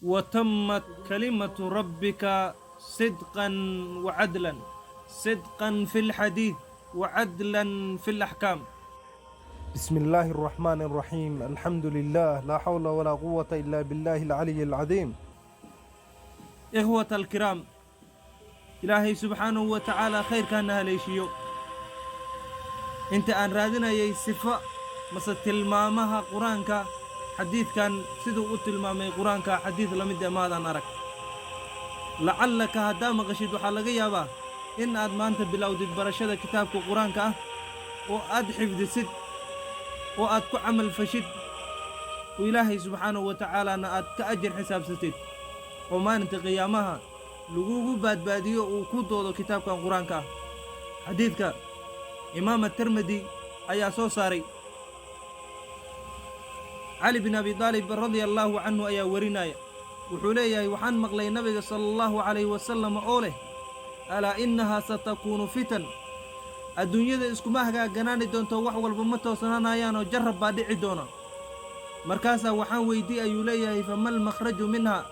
وتمت كلمة ربك صدقا وعدلا، صدقا في الحديث وعدلا في الأحكام. بسم الله الرحمن الرحيم. الحمد لله، لا حول ولا قوة إلا بالله العلي العظيم. إخوة الكرام، إلهي سبحانه وتعالى خير كان هليشيو. انت أن رادنا يصفة مثل تلمامها قرآنك حديث كان سيدو تلمامي قرآنك حديث لمد ماذا نرك لعلك هدام غشيد وحلقة يابا إن أدمانت بلاودد برشاد كتابك قرآنك وأد حفظ سد وأد عمل فشد وإلهي سبحانه وتعالى أنا أد كأجر حساب ستد وما أنت قيامها لغوغو باديو وكودو كتابك قرآنك حديثك إمام الترمذي أيا صاري علي بن أبي طالب رضي الله عنه أيا ورنايا وحوليه وحن مغلي النبي صلى الله عليه وسلم أوله ألا إنها ستكون فتن الدنيا إسكماها جناني دون توح والبمتو سنانايان وجرب بادع دونا مركاسا وحن ويدي أيوليه فما المخرج منها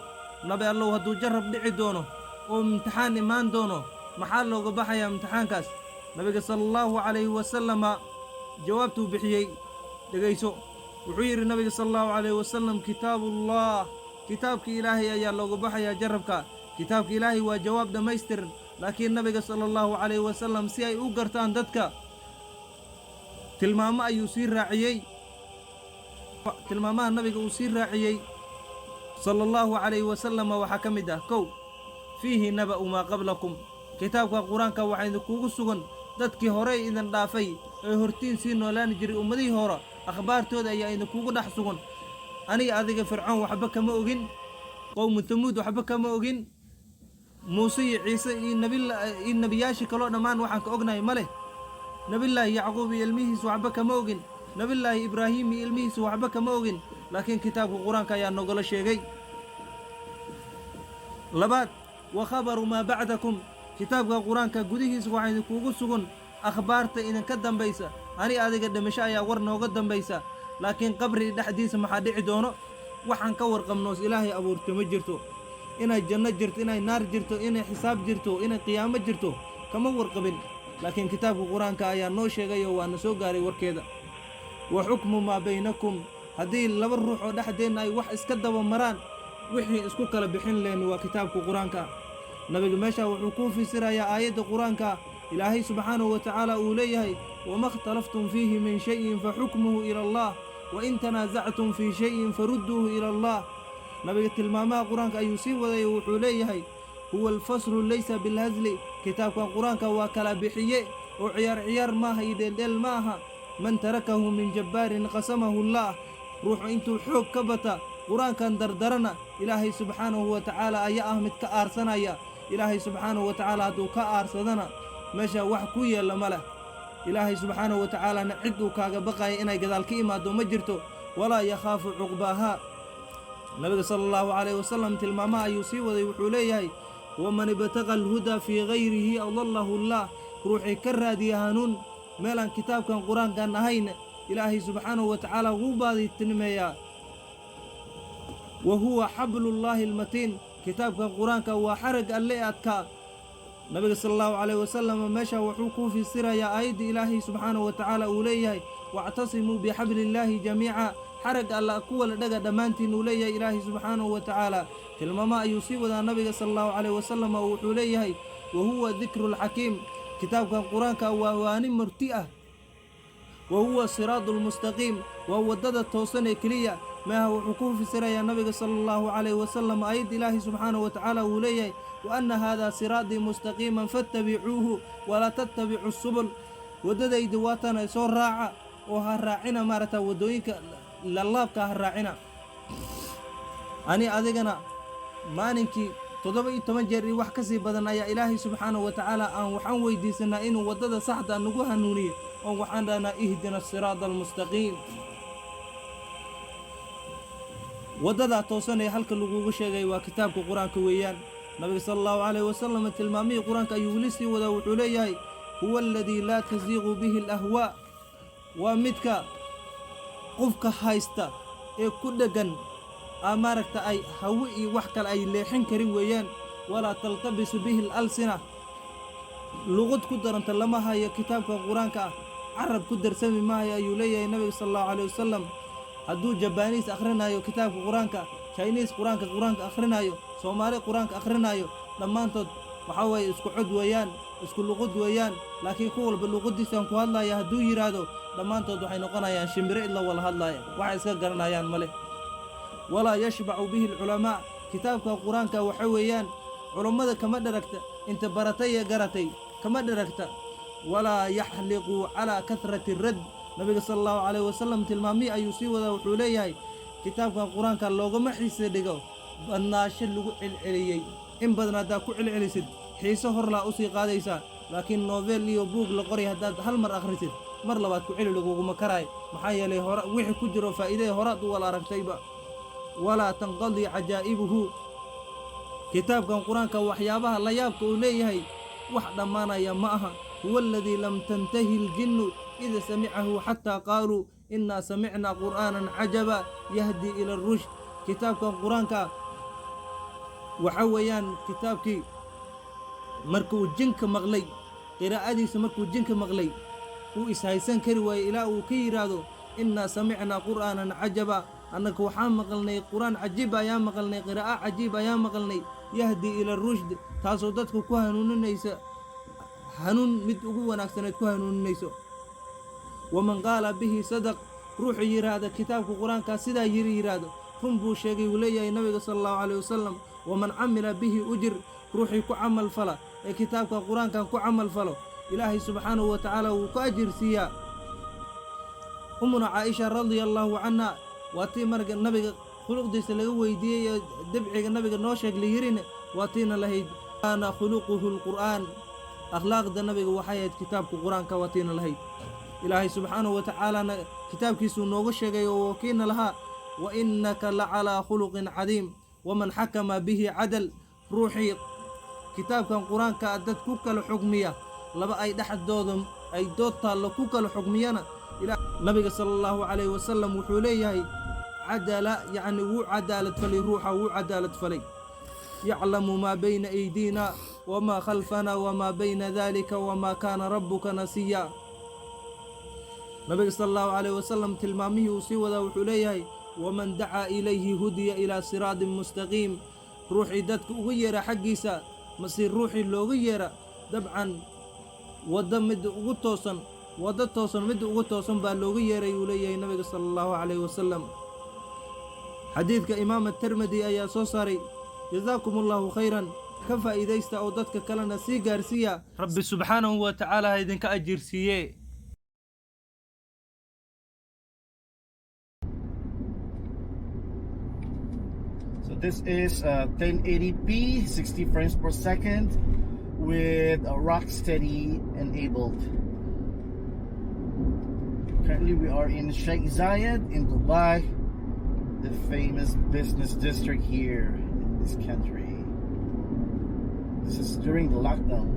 نبي الله هدو جرب دع دونه وامتحان إيمان دونه محل لو قبحيا امتحان كاس نبي صلى الله عليه وسلم جوابته بحيي دقيسو وحير النبي صلى الله عليه وسلم كتاب الله كتابك إلهي يا لو قبحيا جربك كتابك إلهي وجواب دميستر لكن النبي صلى الله عليه وسلم سيأي أقرتان ددك تلماما يسير راعيي تلماما النبي يسير راعيي صلى الله عليه وسلم وحكم ده كو فيه نبأ ما قبلكم كتابك قرآنك وحين كوغو سغن dadkii hore idan dhaafay ee hortiin si noolaan jiray ummadii hore akhbaartooda ayaa idin kugu dhax sugan aniga adiga fircoon waxba kama ogin qowm thamud waxba kama ogin muuse iyo ciise iyo nabiyaashi kale dhamaan waxaan ka ognahay male nabiyullaahi yacquub iyo ilmihiisa waxba kama ogin nabiyullaahi ibraahim iyo ilmihiisa waxba kama ogin laakiin kitaabka quraanka ayaa nogala sheegay labaad wa khabaru ma ba'dakum kitaabka quraanka gudihiisa waxay kuugu sugan akhbaarta in ka dambaysa ani adiga dhimasho ayaa war nooga dambaysa laakiin qabri dhaxdiisa maxaa dhici doono waxaan ka warqabno ilaahay abuurto ma jirto inay janno jirto inay naar jirto inay xisaab jirto inay qiyaamo jirto kama warqabin laakiin kitaabka quraanka ayaa noo sheegay oo waana soo gaaray warkeeda wa hukmu ma baynakum hadii laba ruux oo dhaxdeen ay wax iska daba maraan wixii isku kala bixin leen waa kitaabka quraanka نبي ماشى وحكون في سر يا آية القرآن إلهي سبحانه وتعالى أوليه وما اختلفتم فيه من شيء فحكمه إلى الله وإن تنازعتم في شيء فردوه إلى الله نبي الماما قرآن أيوسي وحوليه هو الفصل ليس بالهزل كتاب القرآن وكلا بحيه وعيار عيار ماها يدل ماها من تركه من جبار قسمه الله روح انتو حوك كبتا قرآن كان دردرنا إلهي سبحانه وتعالى أيا أهمت كأرسنا يا إلهي سبحانه وتعالى دو كأرسدنا مشى وحكوية لملا إلهي سبحانه وتعالى نعدو كاقبقى إنا قدال كيما دو مجرتو ولا يخاف عقباها النبي صلى الله عليه وسلم تلماما يوسي وحوليه ومن ابتغى الهدى في غيره أضله الله روحي كرا ديهانون ميلان كتاب كان قرآن كان نهين إلهي سبحانه وتعالى غوبادي التنمية وهو حبل الله المتين كتاب القرآن وحرق اللي أتكا النبي صلى الله عليه وسلم مشى وحكوا في السر يا أيد إلهي سبحانه وتعالى أوليه واعتصموا بحبل الله جميعا حرق الله قوة لدقى دمانتين أوليه إلهي سبحانه وتعالى كلمة يصيب النبي صلى الله عليه وسلم وحوليه وهو ذكر الحكيم كتاب القرآن وواني مرتئة وهو الصراط المستقيم وهو ضد التوصل كلية ما هو حكوم في سر يا النبي صلى الله عليه وسلم أيد الله سبحانه وتعالى وليه وأن هذا صراطي مستقيما فاتبعوه ولا تتبعوا السبل ودد يدواتنا يسور راعة وهالراعنا مارتا ودوينك لله كهالراعنا أني أذقنا ما ننكي تضبئي تمجري وحكسي بدنا يا إلهي سبحانه وتعالى أن وحن ويديسنا إنه ودد صحدا نقوها نونية وحنا إهدنا الصراط المستقيم وددا توسنay halka lagu sheegay waa kitaabka quraanka weeyaan nabiga sallallahu alayhi wasallam tilmaamay quraanka ayuu lisii wada wuxuu leeyahay huwa alladhi la tazigu bihi al-ahwa wa midka qofka haysta ee ku dhagan maaragta ay hawi iyo wax kale ay leexin karin weeyaan walaa taltabisu bihi alsina luqad ku daranta lama hayo kitaabka qur-aanka ah carab ku darsami maayo ayuu leeyahay nabiga sala allahu calayhi wasalam hadduu jabaniis akhrinayo kitaabka qur-aanka chinese qur-aanka akhrinayo soomaali qur-aanka akhrinayo dhammaantood waxaa weeye isku cod weeyaan isku luqud weeyaan laakiin ku walba luqadiisaan ku hadlaya hadduu yidhaahdo dhammaantood waxay noqonayaan shimbiro idla wala hadlaya waxay iska garanayaan male walaa yashbacu bihi alculamaa kitaabka qur-aanka waxa weeyaan culummada kama dharagta inta baratay ee garatay kama dharagta walaa yaxliqu calaa kahrati rad nabiga sala allahu calayhi wasalam tilmaamii ayuu sii wadaa wuxuu leeyahay kitaabkan qur-aanka loogama xiise dhigo badnaasho lagu celceliyey in badan haddaad ku celcelisid xiise horlaa usii qaadaysaa laakiin novel iyo buug la qoray haddaad hal mar akhrisid mar labaad ku celi laguguma karaay maxaa yeelay hore wixii ku jiro faa'iidada horaad u wala aragtayba walaa tanqadii cajaa'ibuhu kitaabkan qur-aanka waxyaabaha la yaabka uu leeyahay wax dhammaanaya ma aha huwa aladii lam tantahi aljinnu ida samicahu xataa qaaluu innaa samicnaa qur'aanan cajaba yahdi ila arushd kitaabkan qur-aanka waxa weeyaan kitaabkii markuu jinka maqlay qiraa'adiisa markuu jinka maqlay uu ishaysan kari waayey ilaa uu ka yidhaahdo innaa samicnaa qur'aanan cajaba annaka waxaan maqalnay qur-aan cajiib ayaan maqalnay qiraa'o cajiib ayaan maqalnay yahdi ila rushd taasoo dadka ku hanuuninaysa hanuun mid ugu wanaagsaneed ku hanuuninayso waman qaala bihi sadaq ruuxuu yidhaahda kitaabka qur-aankaa sidaa yidhaahdo run buu sheegay uu leeyahay nabiga sala allahu calayhi wasalam waman camila bihi ujir ruuxii ku camal fala ee kitaabka qur-aankan ku camal falo ilaahay subxaanahu wa tacaala wuu ku ajir siiyaa umuna caaisha radia allaahu canha waa tii marka nabiga khuluqdiisa laga weydiiyey ee dabciga nabiga noo sheeg la yirina waa tiina lahayd kaana khuluquhu alqur'aan akhlaaqda nabiga waxay ahayd kitaabka qur-aanka waa tiina lahayd ilaahay subxaanahu wa tacaalana kitaabkiisuu nooga sheegay oo wakiina lahaa wa innaka la calaa khuluqin cadiim waman xakama bihi cadal ruuxii kitaabkan qur-aanka dad ku kala xugmiya laba ay dhexdooda ay dood taallo ku kala xugmiyana nabiga sala allahu calayhi wasalam wuxuu leeyahay cadala yacni wuu cadaalad falay ruuxa wuu cadaalad falay yaclamu maa bayna aydiina wamaa khalfana wamaa bayna dalika wamaa kaana rabbuka nasiya nabiga sala allahu calayhi wasalam tilmaamihii uu sii wadaa wuxuu leeyahay waman dacaa ilayhi hudiya ilaa siraadin mustaqiim ruuxii dadka ugu yeera xaggiisa mase ruuxii looga yeera dabcan waddo midda ugu toosan waddo toosan midda ugu toosan baa looga yeeray uu leeyahay nabiga sala allahu calayhi wasalam xadiidka imaam atirmidi ayaa soo saaray jazaakum allahu khayran ka faa'iidaysta oo dadka kalena sii gaarsiiya rabbi subxaanahu wa tacaala ha idinka ajirsiiye So this is 1080p 60 frames per second with a Rocksteady enabled. Currently we are in Sheikh Zayed in Dubai, the famous business district here in this country. This is during the lockdown.